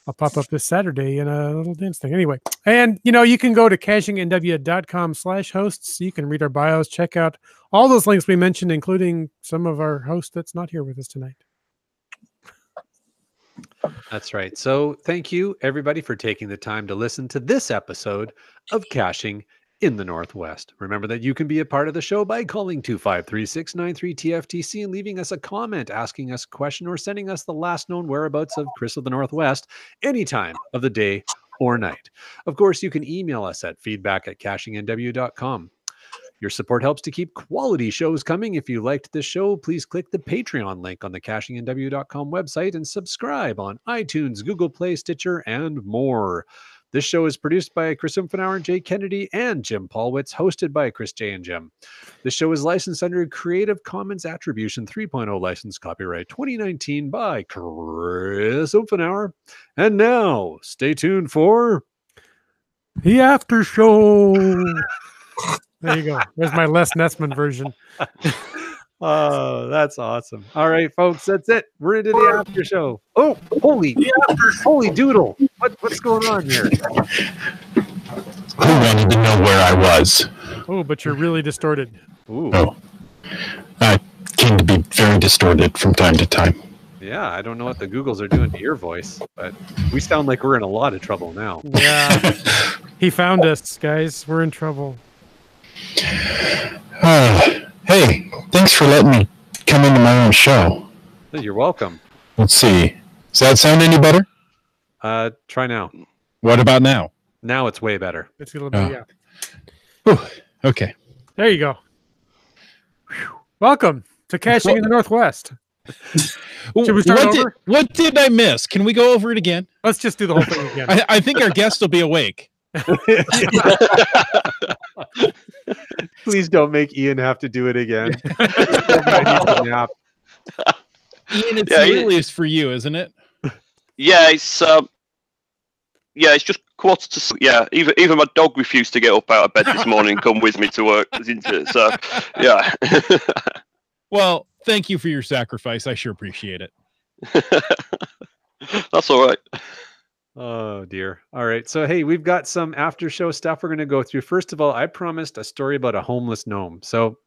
I'll pop up this Saturday in a little dance thing. Anyway, and you can go to cachingnw.com/hosts. You can read our bios, check out all those links we mentioned, including some of our host that's not here with us tonight. That's right. So thank you, everybody, for taking the time to listen to this episode of Caching in the Northwest. Remember that you can be a part of the show by calling 253-693-TFTC and leaving us a comment, asking us a question, or sending us the last known whereabouts of Chris of the Northwest any time of the day or night. Of course, you can email us at feedback@cachingnw.com. Your support helps to keep quality shows coming. If you liked this show, please click the Patreon link on the cachingnw.com website and subscribe on iTunes, Google Play, Stitcher, and more. This show is produced by Chris Umfenauer, Jay Kennedy, and Jim Paulwitz, hosted by Chris J. and Jim. This show is licensed under Creative Commons Attribution 3.0 license, copyright 2019 by Chris Umfenauer. And now, stay tuned for The After Show. There you go. There's my Les Nessman version. Oh, that's awesome. All right, folks, that's it. We're into the after show. Oh, holy doodle. What's going on here? Who wanted to know where I was? Oh, but you're really distorted. Ooh. Oh, I tend to be very distorted from time to time. Yeah, I don't know what the Googles are doing to your voice, but we sound like we're in a lot of trouble now. Yeah. He found us, guys. We're in trouble. Hey, thanks for letting me come into my own show. You're welcome. Let's see. Does that sound any better? Try now. What about now? Now it's way better. It's a little bit, yeah. Whew, okay. There you go. Whew. Welcome to Caching in the Northwest. Should we start over? What did I miss? Can we go over it again? Let's just do the whole thing again. I think our guest will be awake. Please don't make Ian have to do it again. Ian, it's the earliest for you, isn't it? Yeah, it's just 1:45. Yeah, even my dog refused to get up out of bed this morning and come with me to work. So, yeah. Well, thank you for your sacrifice. I sure appreciate it. That's all right. Oh, dear. All right. So, hey, we've got some after show stuff we're going to go through. First of all, I promised a story about a homeless gnome. So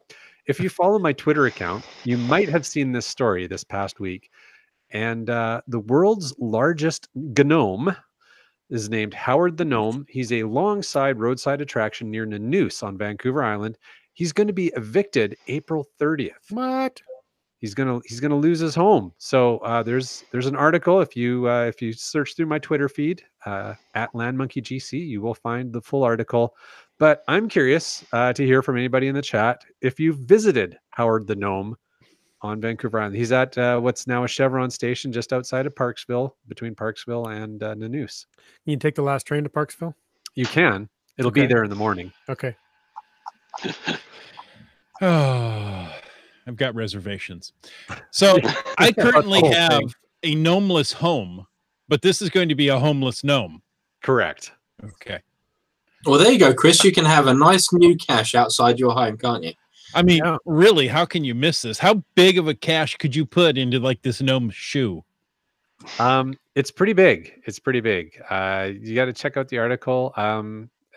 if you follow my Twitter account, you might have seen this story this past week. And the world's largest gnome is named Howard the Gnome. He's a long-side roadside attraction near Nanoose on Vancouver Island. He's going to be evicted April 30th. What? He's gonna lose his home. So there's an article. If you search through my Twitter feed at LandMonkeyGC, you will find the full article. But I'm curious to hear from anybody in the chat if you visited Howard the Gnome on Vancouver Island. He's at what's now a Chevron station just outside of Parksville, between Parksville and Nanoose. You can take the last train to Parksville? You can. It'll be there in the morning. Okay. Oh, I've got reservations. So I currently have a gnomeless home, but this is going to be a homeless gnome. Correct. Okay. Well, there you go, Chris. You can have a nice new cache outside your home, can't you? I mean, really, how can you miss this? How big of a cache could you put into like this gnome shoe? It's pretty big. It's pretty big. You got to check out the article. I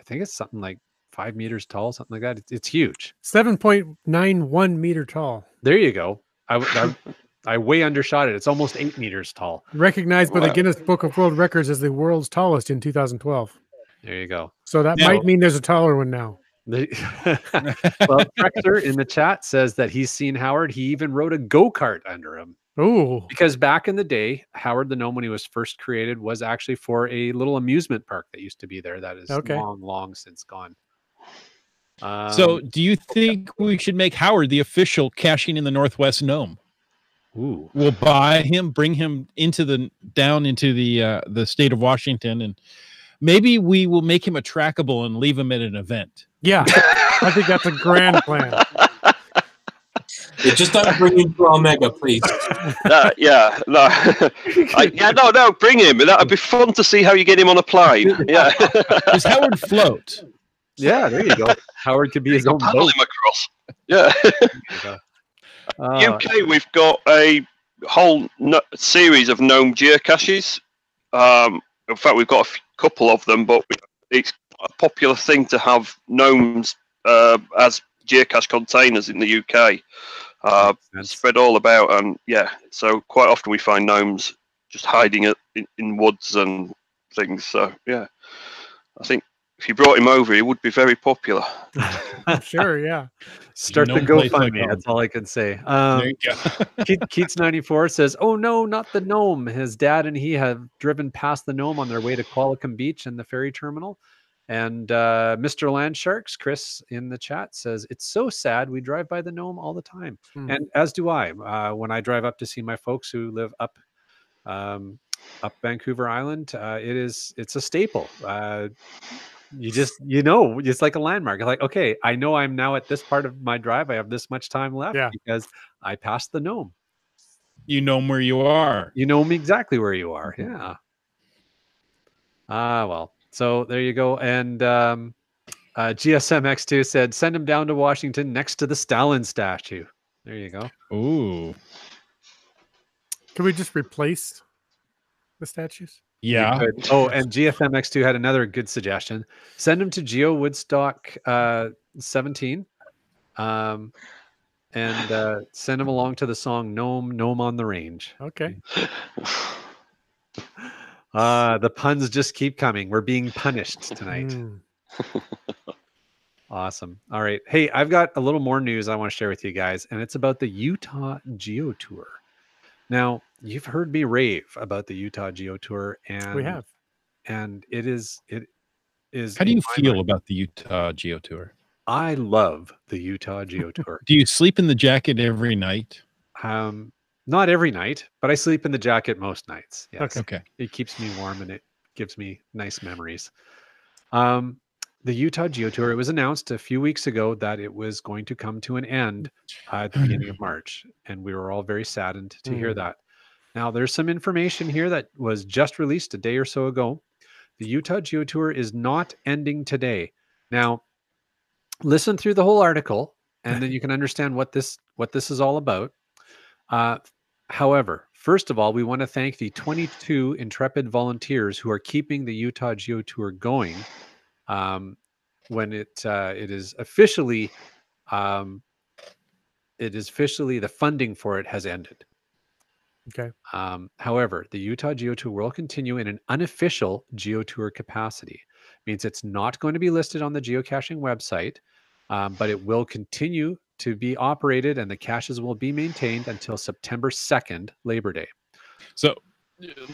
think it's something like 5 meters tall, something like that. It's huge. 7.91 meter tall. There you go. I way undershot it. It's almost 8 meters tall. Recognized by the Guinness Book of World Records as the world's tallest in 2012. There you go. So that might mean there's a taller one now. Well, Trexer in the chat says that he's seen Howard. He even rode a go-kart under him. Oh, because back in the day, Howard the Gnome, when he was first created, was actually for a little amusement park that used to be there. That is long since gone. So do you think we should make Howard the official Caching in the Northwest gnome? Ooh. We'll buy him, bring him down into the state of Washington, and maybe we will make him a trackable and leave him at an event. Yeah, I think that's a grand plan. Yeah, just don't bring him to our mega, please. No, bring him. That'd be fun to see how you get him on a plane. Yeah. Does Howard float? Yeah, there you go. Howard could be his own Paddle boat. him across. Yeah. There you go. UK, we've got a whole series of gnome geocaches. In fact, we've got a couple of them, but it's a popular thing to have gnomes as geocache containers in the UK. Spread all about, and yeah, so quite often we find gnomes just hiding in woods and things. So yeah, I think if you brought him over, he would be very popular. Sure, yeah. Start the GoFundMe. That's all I can say. There you go. Keats94 says, "Oh no, not the gnome. His dad and he have driven past the gnome on their way to Qualicum Beach and the ferry terminal." And Mr. Landsharks, Chris in the chat says, "It's so sad. We drive by the gnome all the time." And as do I. When I drive up to see my folks who live up Vancouver Island, it's a staple. It's like a landmark. Like, okay, I know I'm now at this part of my drive. I have this much time left because I passed the gnome. You know where you are. You know me exactly where you are. Yeah. Well, so there you go. And GSMX2 said, "Send him down to Washington next to the Stalin statue." There you go. Ooh. Can we just replace the statues? Yeah. Oh, and GFMX2 had another good suggestion. Send him to Geo Woodstock 17 and send him along to the song Gnome on the Range. Okay. The puns just keep coming. We're being punished tonight. Awesome. All right. Hey, I've got a little more news I want to share with you guys, and it's about the Utah Geo Tour. Now, you've heard me rave about the Utah Geo Tour, and we have. And it is. How do you feel about the Utah Geo Tour? I love the Utah Geo Tour. Do you sleep in the jacket every night? Not every night, but I sleep in the jacket most nights. Yes. Okay. It keeps me warm and it gives me nice memories. The Utah Geo Tour, it was announced a few weeks ago that it was going to come to an end at the beginning of March, and we were all very saddened to hear that. Now, there's some information here that was just released a day or so ago. The Utah Geo Tour is not ending today. Now, listen through the whole article, and then you can understand what this is all about. However, first of all, we want to thank the 22 intrepid volunteers who are keeping the Utah Geo Tour going when it is officially the funding for it has ended. Okay. However, the Utah Geo Tour will continue in an unofficial Geo Tour capacity. Means it's not going to be listed on the geocaching website, but it will continue to be operated, and the caches will be maintained until September 2nd, Labor Day. So,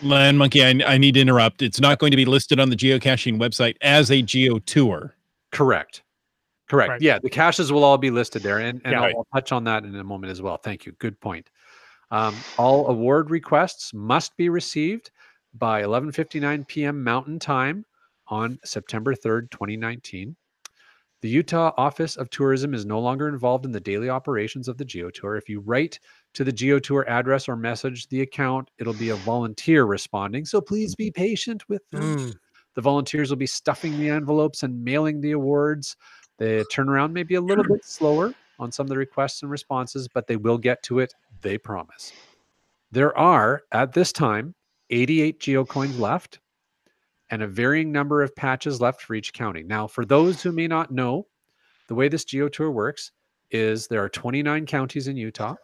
Land Monkey, I need to interrupt. It's not going to be listed on the geocaching website as a Geo Tour. Correct. Right. Yeah, the caches will all be listed there, and Yeah, I'll touch on that in a moment as well. Thank you. Good point. All award requests must be received by 11:59 p.m. Mountain Time on September 3rd, 2019. The Utah Office of Tourism is no longer involved in the daily operations of the Geo Tour. If you write to the Geo Tour address or message the account, it'll be a volunteer responding, so please be patient with them. The volunteers will be stuffing the envelopes and mailing the awards. The turnaround may be a little bit slower on some of the requests and responses, but they will get to it, they promise. There are, at this time, 88 GeoCoins left and a varying number of patches left for each county. Now, for those who may not know, the way this Geo Tour works is there are 29 counties in Utah.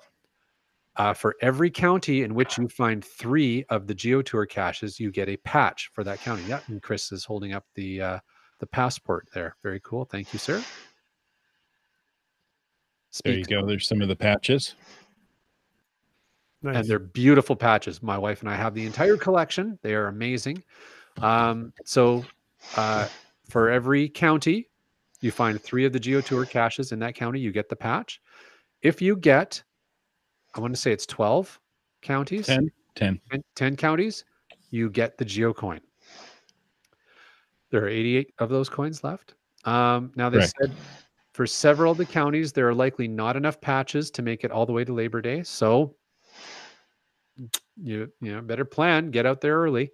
For every county in which you find 3 of the Geo Tour caches, you get a patch for that county. Yeah, and Chris is holding up the passport there. Very cool. Thank you, sir. There you go. There's some of the patches. Nice. And they're beautiful patches. My wife and I have the entire collection. They are amazing. So for every county, you find 3 of the Geo Tour caches in that county, you get the patch. If you get, I want to say it's 12 counties. 10 counties, you get the GeoCoin. There are 88 of those coins left. Now they said for several of the counties, there are likely not enough patches to make it all the way to Labor Day. So you better plan, get out there early.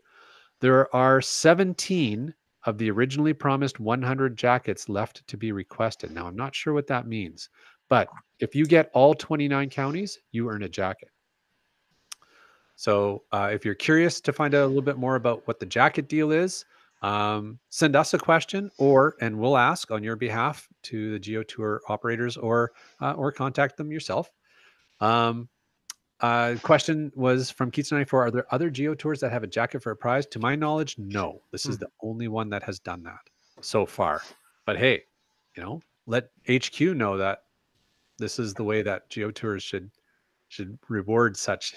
There are 17 of the originally promised 100 jackets left to be requested. Now, I'm not sure what that means, but if you get all 29 counties, you earn a jacket. So if you're curious to find out a little bit more about what the jacket deal is, send us a question, and we'll ask on your behalf to the GeoTour operators, or contact them yourself. Question was from Keats94. Are there other GeoTours that have a jacket for a prize? To my knowledge, no. This is the only one that has done that so far. But hey, let HQ know that this is the way that GeoTours should reward such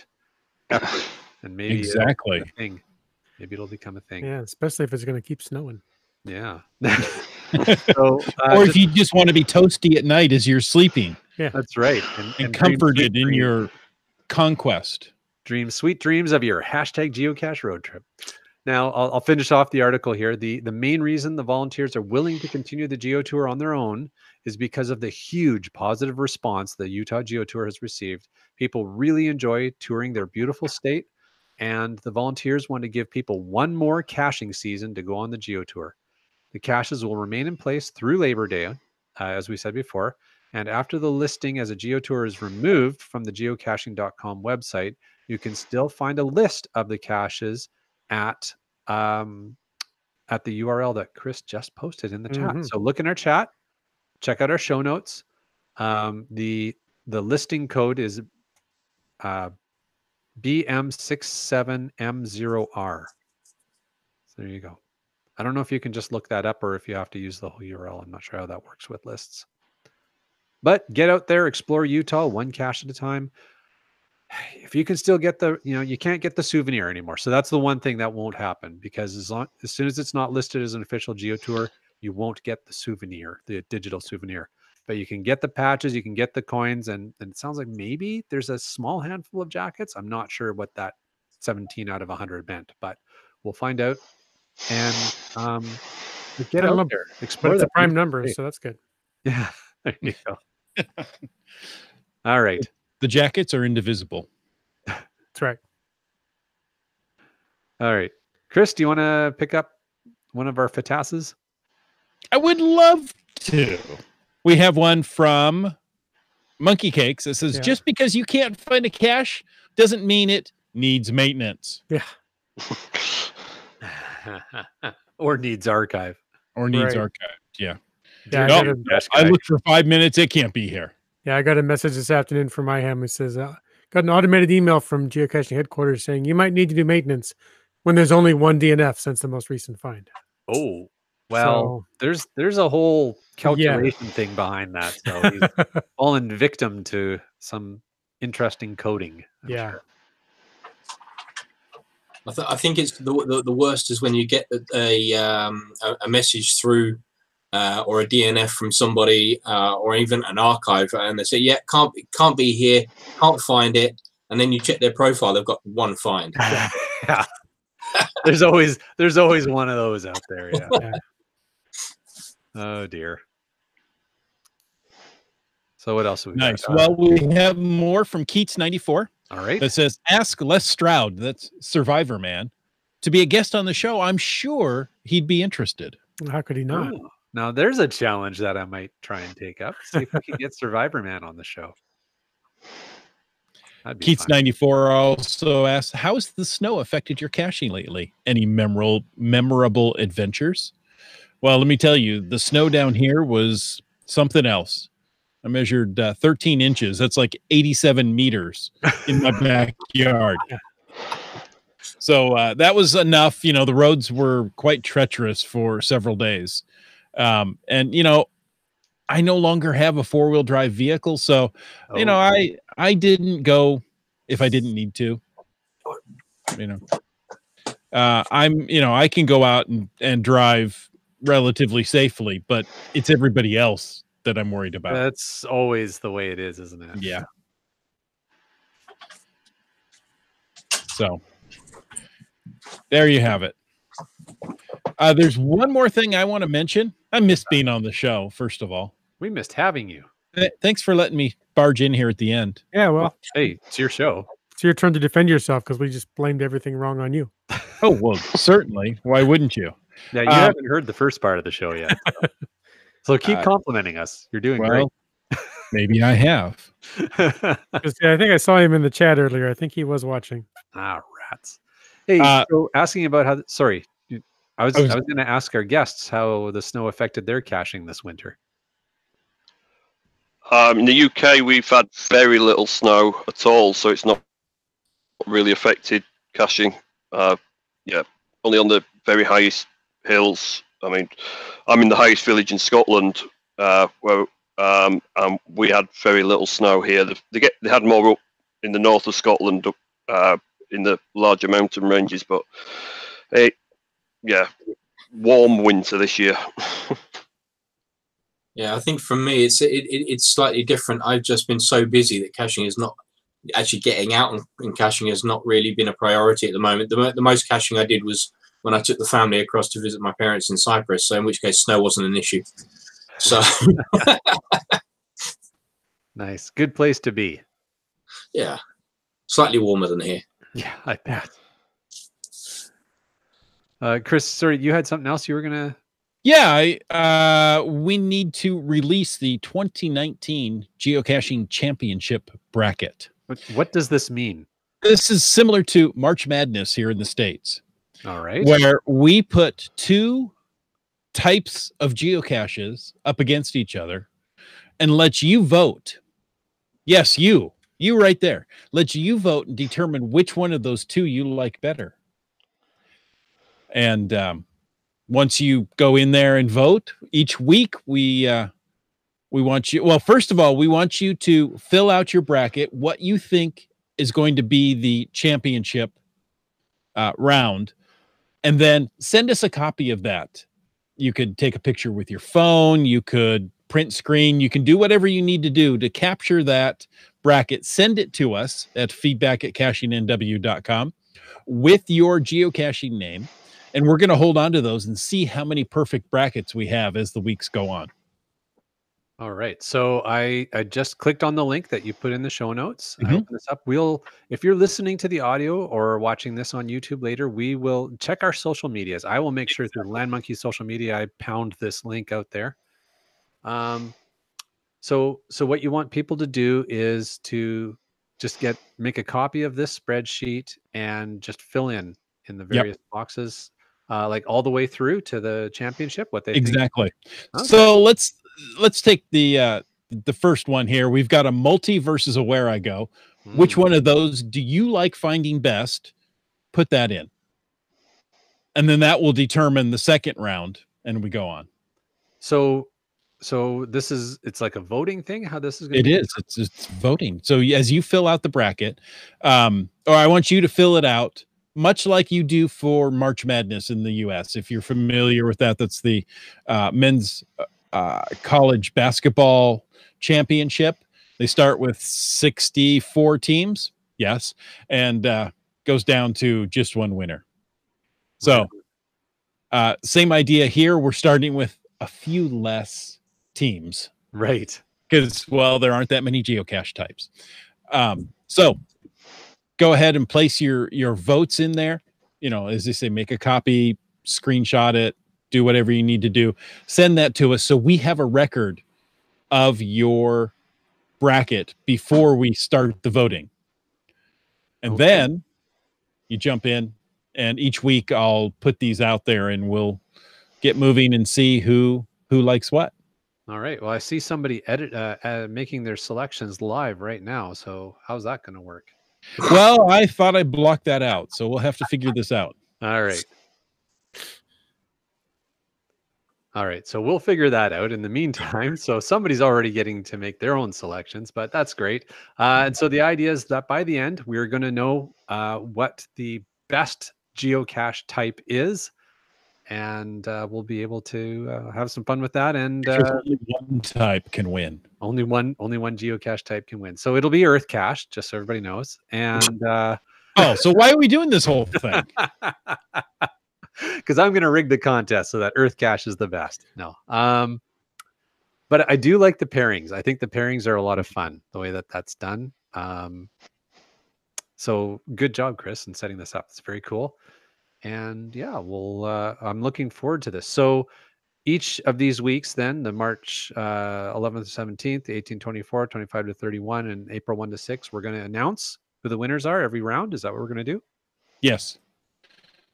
effort, and maybe Exactly. it'll become a thing. Maybe it'll become a thing. Yeah, especially if it's going to keep snowing. Yeah. So, or if you just want to be toasty at night as you're sleeping. Yeah, that's right. And comforted in your conquest. Sweet dreams of your hashtag geocache road trip. Now, I'll finish off the article here. The main reason the volunteers are willing to continue the GeoTour on their own is because of the huge positive response the Utah GeoTour has received. People really enjoy touring their beautiful state, and the volunteers want to give people one more caching season to go on the GeoTour. The caches will remain in place through Labor Day, as we said before, and after the listing as a GeoTour is removed from the geocaching.com website, you can still find a list of the caches at the URL that Chris just posted in the chat. So look in our chat, check out our show notes. The listing code is BM67M0R. So there you go. I don't know if you can just look that up or if you have to use the whole URL. I'm not sure how that works with lists. But get out there, explore Utah one cache at a time. If you can still get you can't get the souvenir anymore. So that's the one thing that won't happen, because as soon as it's not listed as an official GeoTour, you won't get the souvenir, the digital souvenir. But you can get the patches, you can get the coins, and it sounds like maybe there's a small handful of jackets. I'm not sure what that 17 out of 100 meant, but we'll find out. And get out there, explore. But it's a prime number, so that's good. Yeah, there you go. All right. The jackets are indivisible. That's right. All right. Chris, do you want to pick up one of our FATASs? I would love to. We have one from Monkey Cakes that says, just because you can't find a cache doesn't mean it needs maintenance. Yeah. Or needs archive. Or needs archive. Yeah. Yeah, I looked for 5 minutes. It can't be here. Yeah, I got a message this afternoon from IHAM who says, got an automated email from geocaching headquarters saying you might need to do maintenance when there's only one DNF since the most recent find. Oh, well, there's a whole calculation thing behind that. So he's fallen victim to some interesting coding. I'm sure. I think it's the worst is when you get a message through or a DNF from somebody or even an archive, and they say, "Yeah, can't be here, can't find it," and then you check their profile, they've got one find. Yeah, there's always one of those out there. Yeah. Oh dear. So what else have we got? Well, we have more from Keats94. All right. That says, ask Les Stroud, that's Survivor Man, to be a guest on the show. I'm sure he'd be interested. How could he not? Oh, now there's a challenge that I might try and take up. See if we can get Survivor Man on the show. Keats94 also asks, how's the snow affected your caching lately? Any memorable adventures? Well, let me tell you, the snow down here was something else. I measured 13 inches. That's like 87 meters in my backyard. So that was enough. You know, the roads were quite treacherous for several days. And, you know, I no longer have a four-wheel drive vehicle. So, you know, I didn't go if I didn't need to. You know, I can go out and drive relatively safely, but it's everybody else that I'm worried about. That's always the way it is, isn't it? Yeah. So there you have it. There's one more thing I want to mention. I missed being on the show, first of all. We missed having you. Thanks for letting me barge in here at the end. Yeah, well, hey, it's your show. It's your turn to defend yourself because we just blamed everything wrong on you. Oh, well, certainly. Why wouldn't you? Yeah, you haven't heard the first part of the show yet. So keep complimenting us. You're doing great. Maybe I have. 'Cause, yeah, I think I saw him in the chat earlier. I think he was watching. Ah, rats. Hey, so asking about how, sorry, I was going to ask our guests how the snow affected their caching this winter. In the UK, we've had very little snow at all, so it's not really affected caching. Yeah, only on the very highest hills. I mean, I'm in the highest village in Scotland, where we had very little snow here. They had more up in the north of Scotland, in the larger mountain ranges, but warm winter this year. Yeah, I think for me it's slightly different. I've just been so busy that caching is not actually getting out and caching has not really been a priority at the moment. The most caching I did was when I took the family across to visit my parents in Cyprus. So in which case snow wasn't an issue. So nice, good place to be. Yeah, slightly warmer than here. Yeah, I bet. Chris, sorry, you had something else you were gonna. Yeah, we need to release the 2019 Geocaching Championship bracket. What does this mean? This is similar to March Madness here in the States. All right. Where we put two types of geocaches up against each other and let you vote. Yes, you right there. Let you vote and determine which one of those two you like better. And once you go in there and vote each week, we want you. Well, first of all, we want you to fill out your bracket, what you think is going to be the championship round, and then send us a copy of that. You could take a picture with your phone. You could print screen. You can do whatever you need to do to capture that bracket. Send it to us at feedback@cachingnw.com with your geocaching name. And we're going to hold on to those and see how many perfect brackets we have as the weeks go on. All right. So I just clicked on the link that you put in the show notes. Mm-hmm. I open this up. If you're listening to the audio or watching this on YouTube later, we will check our social medias. I will make sure through Land Monkey social media, I pound this link out there. So what you want people to do is to just make a copy of this spreadsheet and just fill in the various boxes. Like all the way through to the championship, what they exactly. think. Okay. So let's take the first one here. We've got a multi versus a where I go. Which one of those do you like finding best? Put that in, and then that will determine the second round, and we go on. So it's like a voting thing. How this is going to be? It's voting. So as you fill out the bracket, or I want you to fill it out much like you do for March Madness in the US. If you're familiar with that, that's the men's college basketball championship. They start with 64 teams. Yes. And goes down to just one winner. So same idea here. We're starting with a few less teams. Right. Because, well, there aren't that many geocache types. So go ahead and place your votes in there. You know, as they say, make a copy, screenshot it, do whatever you need to do. Send that to us so we have a record of your bracket before we start the voting. And then you jump in, and each week I'll put these out there and we'll get moving and see who likes what. All right. Well, I see somebody making their selections live right now. So how's that going to work? Well, I thought I blocked that out, so we'll have to figure this out. All right. All right. So we'll figure that out in the meantime. So somebody's already getting to make their own selections, but that's great. And so the idea is that by the end, we're going to know what the best geocache type is. And we'll be able to have some fun with that. And only one type can win. Only one geocache type can win. So it'll be Earth Cache, just so everybody knows. And so why are we doing this whole thing? Because I'm going to rig the contest so that Earth Cache is the best. No, but I do like the pairings. I think the pairings are a lot of fun the way that that's done. So good job, Chris, in setting this up. It's very cool. And yeah, we'll. I'm looking forward to this. So each of these weeks, then the March 11th to 17th, 18, 24, 25 to 31, and April 1 to 6, we're going to announce who the winners are every round. Is that what we're going to do? Yes.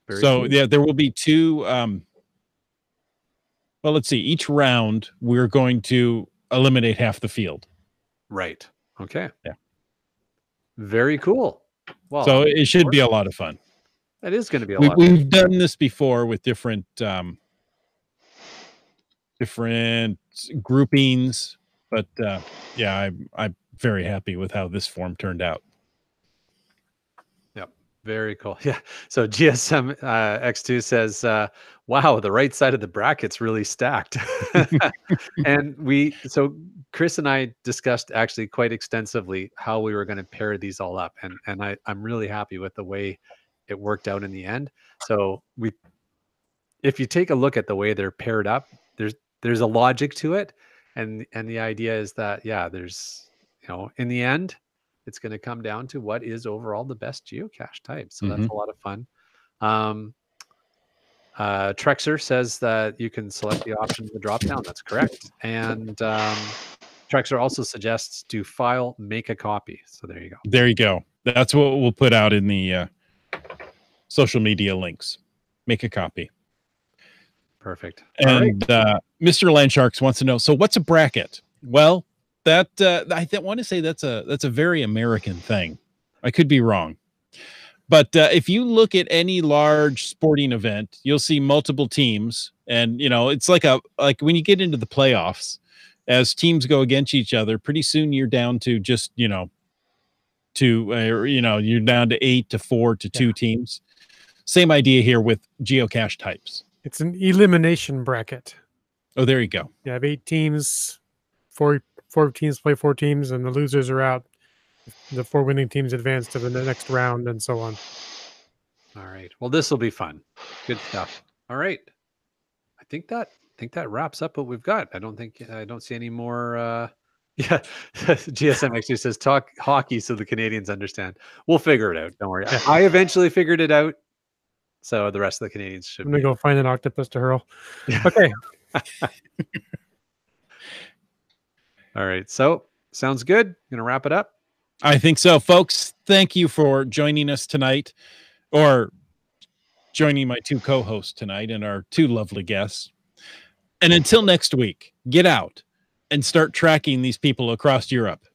Very So cool. yeah, there will be two. Well, let's see. Each round, we're going to eliminate half the field. Right. Okay. Yeah. Very cool. Well, So it should be a lot of fun. It is going to be a lot. We've done this before with different different groupings, but yeah, I'm very happy with how this form turned out. Yep. Very cool. Yeah. So GSM X2 says, wow, the right side of the bracket's really stacked. And so Chris and I discussed actually quite extensively how we were going to pair these all up. And I'm really happy with the way it worked out in the end. So if you take a look at the way they're paired up, there's a logic to it. And the idea is that, yeah, there's, in the end, it's going to come down to what is overall the best geocache type. So that's a lot of fun. Trexer says that you can select the option in the drop down. That's correct. And Trexer also suggests to file, make a copy. So there you go. There you go. That's what we'll put out in the social media links. Make a copy. Perfect. And Mr. Landsharks wants to know, so what's a bracket? Well, that I want to say that's a very American thing. I could be wrong. But if you look at any large sporting event, you'll see multiple teams. And, it's like when you get into the playoffs, as teams go against each other, pretty soon you're down to just, you're down to 8 to 4 to 2 teams. Same idea here with geocache types. It's an elimination bracket. Oh, there you go. You have 8 teams, four teams play 4 teams, and the losers are out. The 4 winning teams advance to the next round, and so on. All right. Well, this will be fun. Good stuff. All right. I think that wraps up what we've got. I don't see any more. Yeah. GSM actually says talk hockey so the Canadians understand. We'll figure it out. Don't worry. I eventually figured it out. So the rest of the Canadians should. I'm gonna go find an octopus to hurl. Okay. All right. So sounds good. Gonna wrap it up. I think so, folks. Thank you for joining us tonight, or joining my 2 co-hosts tonight and our 2 lovely guests. And until next week, get out and start tracking these people across Europe.